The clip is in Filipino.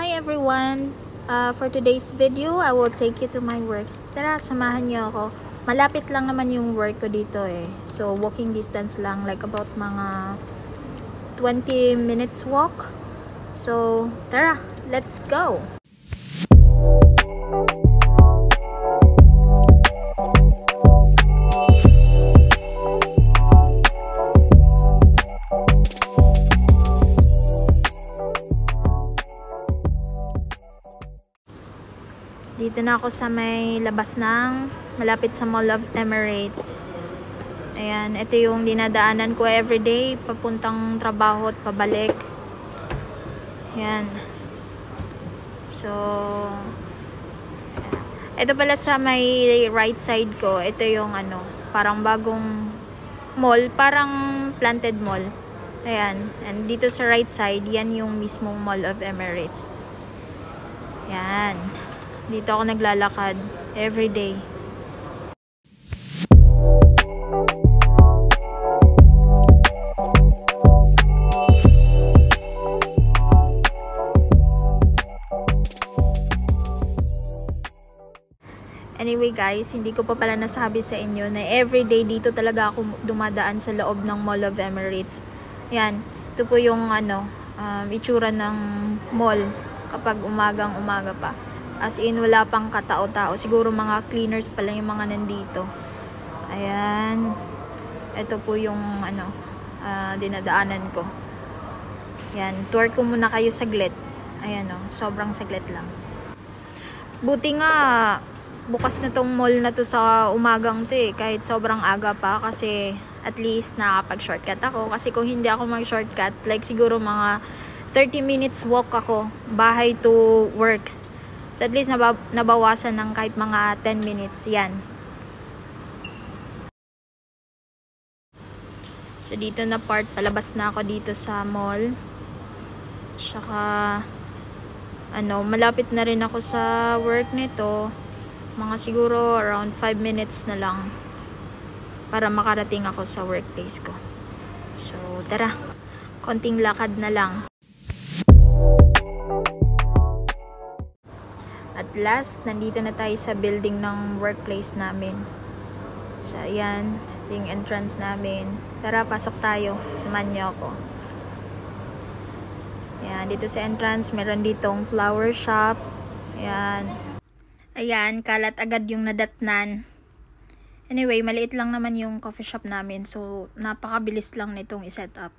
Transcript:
Hi everyone! For today's video, I will take you to my work. Tara, samahan niyo ako. Malapit lang naman yung work ko dito eh. So, walking distance lang. Like about mga 20 minutes walk. So, tara, let's go! Dito na ako sa may labas ng malapit sa Mall of Emirates. Ayan, ito yung dinadaanan ko everyday papuntang trabaho at pabalik. Ayan. So, ito pala sa may right side ko. Ito yung parang bagong mall, parang planted mall. Ayan, and dito sa right side, yan yung mismong Mall of Emirates. Ayan. Dito ako naglalakad every day. Anyway guys, hindi ko pa pala nasabi sa inyo na everyday dito talaga ako dumadaan sa loob ng Mall of Emirates. Yan, ito po yung itsura ng mall kapag umagang-umaga pa. As in, wala pang katao-tao. Siguro mga cleaners pa lang yung mga nandito. Ayan. Ito po yung dinadaanan ko. Ayan. Tour ko muna kayo saglit. Ayan sobrang saglit lang. Buti nga, bukas na tong mall na to sa umagang to eh. Kahit sobrang aga pa. Kasi at least nakapag-shortcut ako. Kasi kung hindi ako mag-shortcut, like siguro mga 30 minutes walk ako. Bahay to work. So at least nabawasan ng kahit mga 10 minutes. Yan. So dito na part, palabas na ako dito sa mall. Saka malapit na rin ako sa work nito. Mga siguro around 5 minutes na lang para makarating ako sa workplace ko. So tara, konting lakad na lang. At last, nandito na tayo sa building ng workplace namin. So, ayan. Ito yung entrance namin. Tara, pasok tayo. Samahan niyo ako. Ayan, dito sa entrance, meron ditong flower shop. Ayan. Ayan, kalat agad yung nadatnan. Anyway, maliit lang naman yung coffee shop namin. So, napakabilis lang nitong i-set up.